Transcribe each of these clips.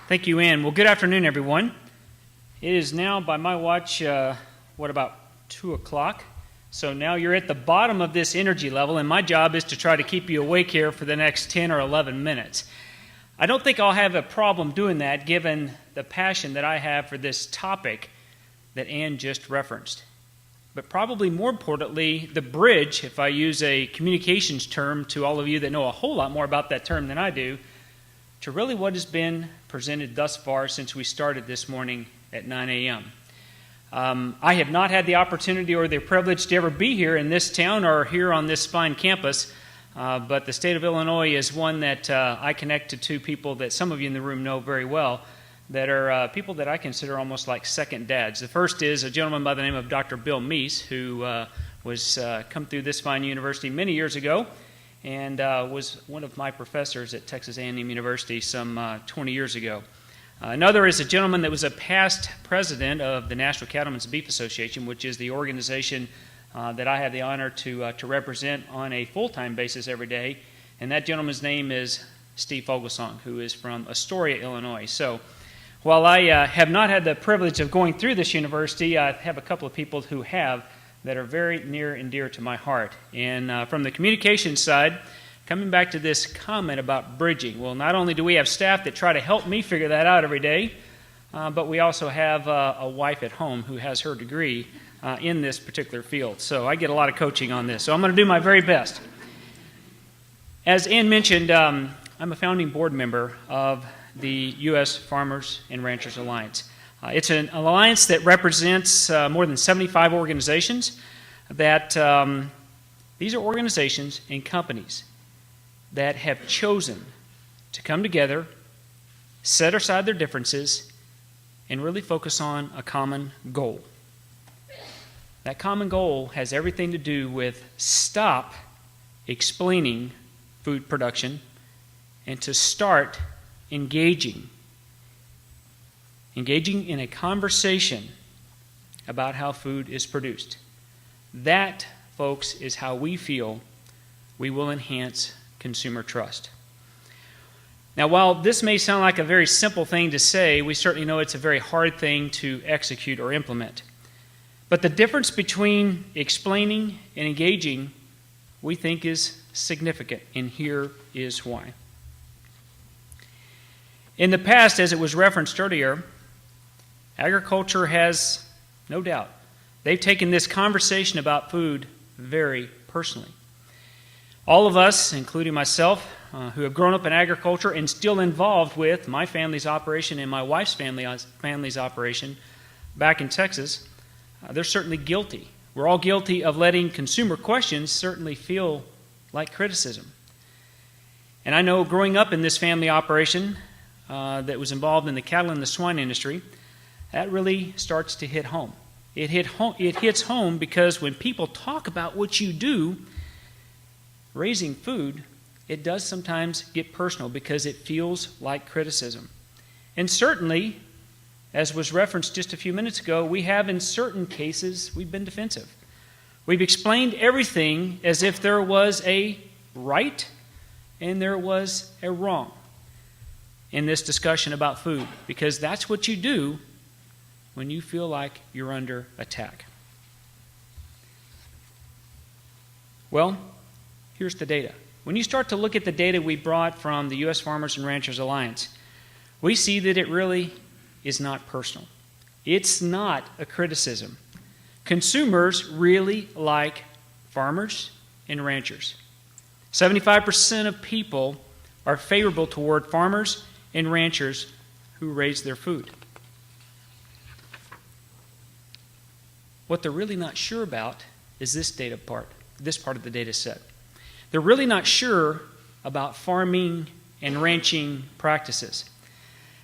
Thank you, Ann. Well, good afternoon, everyone. It is now, by my watch, about 2 o'clock? So now you're at the bottom of this energy level, and my job is to try to keep you awake here for the next 10 or 11 minutes. I don't think I'll have a problem doing that, given the passion that I have for this topic that Ann just referenced. But probably more importantly, the bridge, if I use a communications term to all of you that know a whole lot more about that term than I do, to really what has been presented thus far since we started this morning at 9 a.m. I have not had the opportunity or the privilege to ever be here in this town or here on this fine campus, but the state of Illinois is one that I connected to people that some of you in the room know very well, that are people that I consider almost like second dads. The first is a gentleman by the name of Dr. Bill Meese, who was come through this fine university many years ago, and was one of my professors at Texas A&M University some 20 years ago. Another is a gentleman that was a past president of the National Cattlemen's Beef Association, which is the organization that I have the honor to represent on a full-time basis every day, and that gentleman's name is Steve Fogelsong, who is from Astoria, Illinois. So while I have not had the privilege of going through this university, I have a couple of people who have that are very near and dear to my heart. And from the communication side, coming back to this comment about bridging, well, not only do we have staff that try to help me figure that out every day, but we also have a wife at home who has her degree in this particular field. So I get a lot of coaching on this. So I'm going to do my very best. As Ann mentioned, I'm a founding board member of the U.S. Farmers and Ranchers Alliance. It's an alliance that represents more than 75 organizations. That these are organizations and companies that have chosen to come together, set aside their differences, and really focus on a common goal. That common goal has everything to do with stop explaining food production and to start engaging in a conversation about how food is produced. That, folks, is how we feel we will enhance consumer trust. Now, while this may sound like a very simple thing to say, we certainly know it's a very hard thing to execute or implement. But the difference between explaining and engaging, we think, is significant, and here is why. In the past, as it was referenced earlier, agriculture has, no doubt, they've taken this conversation about food very personally. All of us, including myself, who have grown up in agriculture and still involved with my family's operation and my wife's family's operation back in Texas, they're certainly guilty. We're all guilty of letting consumer questions certainly feel like criticism. And I know growing up in this family operation that was involved in the cattle and the swine industry, that really starts to hit home. It hits home because when people talk about what you do, raising food, it does sometimes get personal because it feels like criticism. And certainly, as was referenced just a few minutes ago, we have in certain cases, we've been defensive. We've explained everything as if there was a right and there was a wrong in this discussion about food, because that's what you do when you feel like you're under attack. Well, here's the data. When you start to look at the data we brought from the U.S. Farmers and Ranchers Alliance, we see that it really is not personal. It's not a criticism. Consumers really like farmers and ranchers. 75% of people are favorable toward farmers and ranchers who raise their food. What they're really not sure about is this part of the data set. They're really not sure about farming and ranching practices.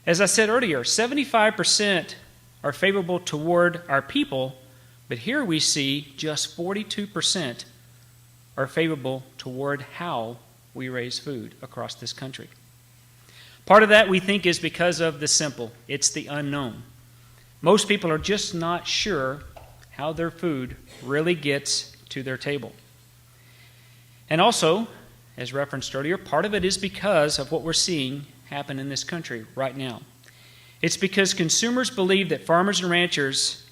As I said earlier, 75% are favorable toward our people, but here we see just 42% are favorable toward how we raise food across this country. Part of that, we think, is because of the simple. It's the unknown. Most people are just not sure how their food really gets to their table. And also, as referenced earlier, part of it is because of what we're seeing happen in this country right now. It's because consumers believe that farmers and ranchers,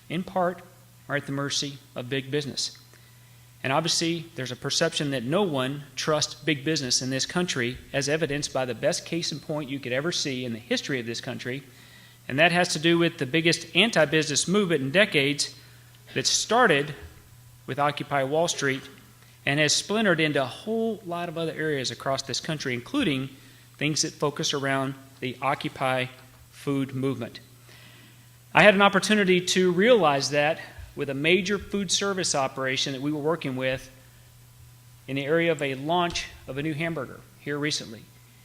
in part, are at the mercy of big business. And obviously, there's a perception that no one trusts big business in this country, as evidenced by the best case in point you could ever see in the history of this country. And that has to do with the biggest anti-business movement in decades that started with Occupy Wall Street and has splintered into a whole lot of other areas across this country, including things that focus around the Occupy food movement. I had an opportunity to realize that with a major food service operation that we were working with in the area of a launch of a new hamburger here recently.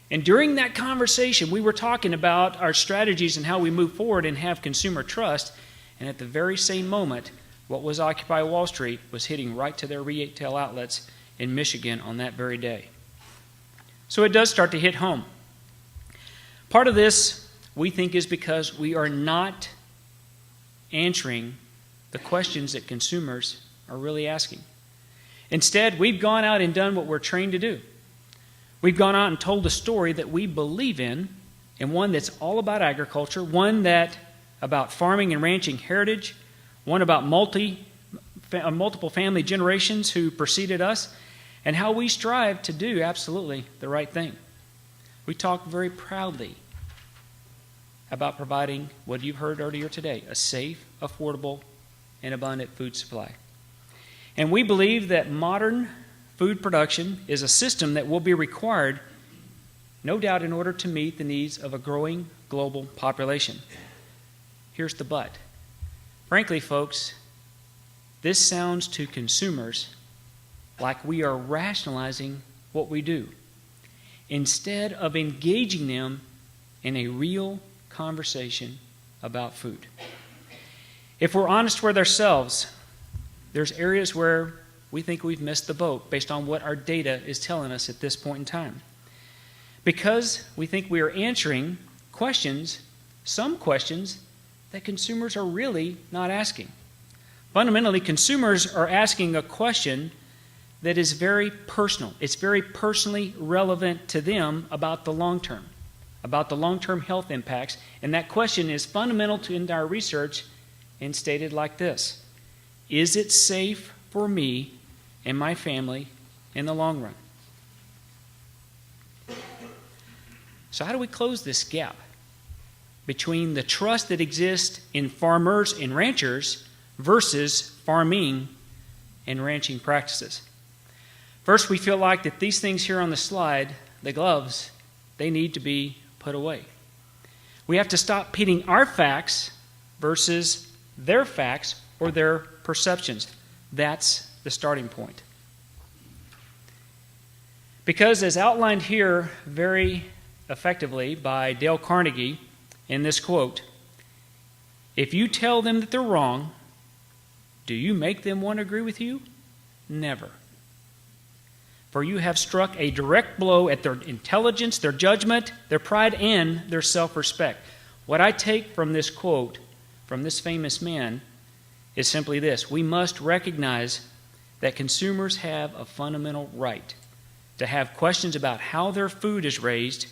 And during that conversation, we were talking about our strategies and how we move forward and have consumer trust. And at the very same moment, what was Occupy Wall Street was hitting right to their retail outlets in Michigan on that very day. So it does start to hit home. Part of this, we think, is because we are not answering the questions that consumers are really asking. Instead, we've gone out and done what we're trained to do. We've gone out and told a story that we believe in, and one that's all about agriculture, one that about farming and ranching heritage, one about multiple family generations who preceded us, and how we strive to do absolutely the right thing. We talk very proudly about providing what you've heard earlier today, a safe, affordable, and abundant food supply. And we believe that modern food production is a system that will be required, no doubt, in order to meet the needs of a growing global population. Here's the but. Frankly, folks, this sounds to consumers like we are rationalizing what we do, instead of engaging them in a real conversation about food. If we're honest with ourselves, there's areas where we think we've missed the boat based on what our data is telling us at this point in time. Because we think we are answering questions, some questions, that consumers are really not asking. Fundamentally, consumers are asking a question that is very personal. It's very personally relevant to them about the long term health impacts. And that question is fundamental to our research and stated like this: is it safe for me and my family in the long run? So how do we close this gap between the trust that exists in farmers and ranchers versus farming and ranching practices? First, we feel like that these things here on the slide, the gloves, they need to be put away. We have to stop pitting our facts versus their facts or their perceptions. That's the starting point. Because as outlined here very effectively by Dale Carnegie in this quote, if you tell them that they're wrong, do you make them want to agree with you? Never. For you have struck a direct blow at their intelligence, their judgment, their pride, and their self-respect. What I take from this quote, from this famous man, is simply this: we must recognize that consumers have a fundamental right to have questions about how their food is raised,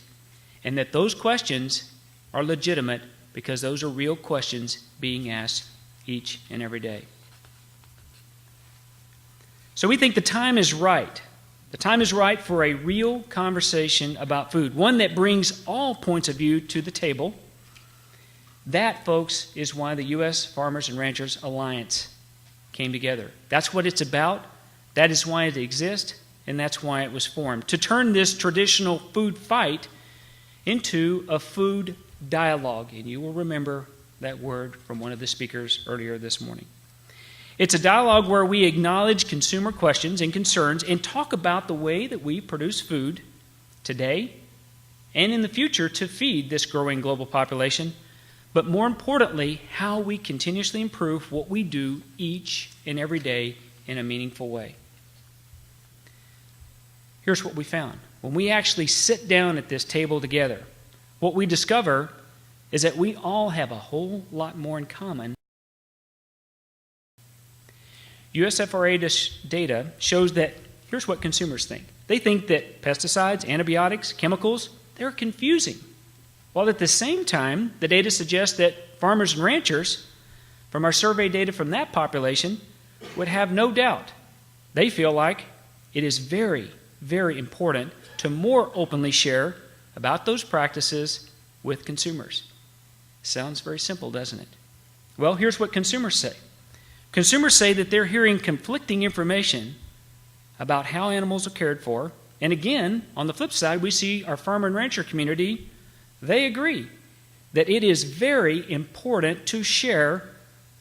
and that those questions are legitimate because those are real questions being asked each and every day. So we think the time is right. The time is right for a real conversation about food, one that brings all points of view to the table. That, folks, is why the U.S. Farmers and Ranchers Alliance came together. That's what it's about. That is why it exists, and that's why it was formed, to turn this traditional food fight into a food dialogue. And you will remember that word from one of the speakers earlier this morning. It's a dialogue where we acknowledge consumer questions and concerns and talk about the way that we produce food today and in the future to feed this growing global population, but more importantly, how we continuously improve what we do each and every day in a meaningful way. Here's what we found. When we actually sit down at this table together, what we discover is that we all have a whole lot more in common. USFRA data shows that here's what consumers think. They think that pesticides, antibiotics, chemicals, they're confusing. while at the same time, the data suggests that farmers and ranchers, from our survey data from that population, would have no doubt. They feel like it is very, very important to more openly share about those practices with consumers. Sounds very simple, doesn't it? Well, here's what consumers say. Consumers say that they're hearing conflicting information about how animals are cared for. And again, on the flip side, we see our farmer and rancher community, they agree that it is very important to share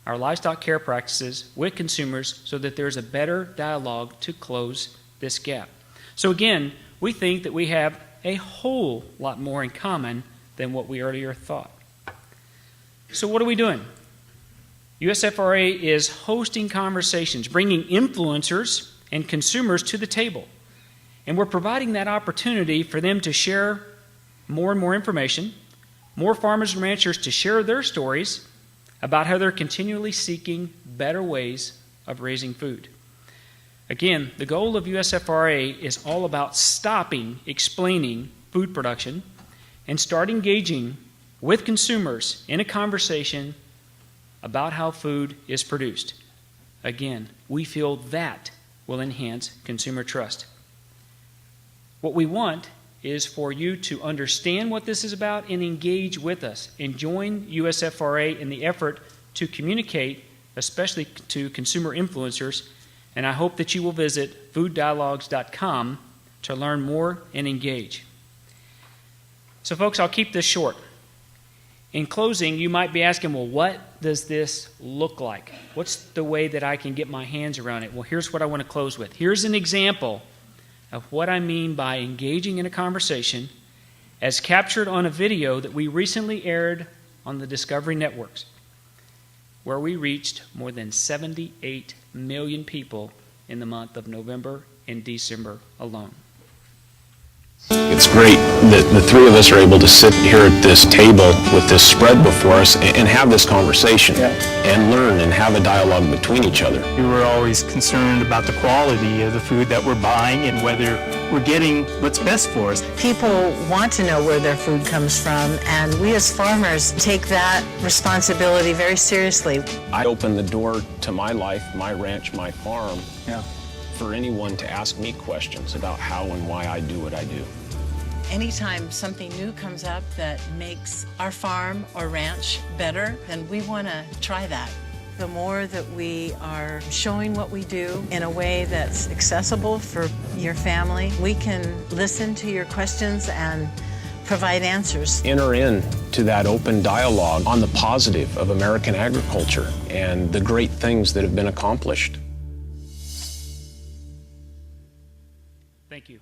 our livestock care practices with consumers so that there's a better dialogue to close this gap. So again, we think that we have a whole lot more in common than what we earlier thought. So what are we doing? USFRA is hosting conversations, bringing influencers and consumers to the table. And we're providing that opportunity for them to share more and more information, more farmers and ranchers to share their stories about how they're continually seeking better ways of raising food. Again, the goal of USFRA is all about stopping explaining food production and start engaging with consumers in a conversation about how food is produced. Again, we feel that will enhance consumer trust. What we want is for you to understand what this is about and engage with us and join USFRA in the effort to communicate, especially to consumer influencers. And I hope that you will visit fooddialogues.com to learn more and engage. So folks, I'll keep this short. In closing, you might be asking, well, what does this look like? What's the way that I can get my hands around it? Well, here's what I want to close with. Here's an example of what I mean by engaging in a conversation as captured on a video that we recently aired on the Discovery Networks, where we reached more than 78 million people in the month of November and December alone. It's great that the three of us are able to sit here at this table with this spread before us and have this conversation and learn and have a dialogue between each other. We were always concerned about the quality of the food that we're buying and whether we're getting what's best for us. People want to know where their food comes from, and we as farmers take that responsibility very seriously. I open the door to my life, my ranch, my farm, for anyone to ask me questions about how and why I do what I do. Anytime something new comes up that makes our farm or ranch better, then we want to try that. The more that we are showing what we do in a way that's accessible for your family, we can listen to your questions and provide answers. Enter into that open dialogue on the positive of American agriculture and the great things that have been accomplished. Thank you.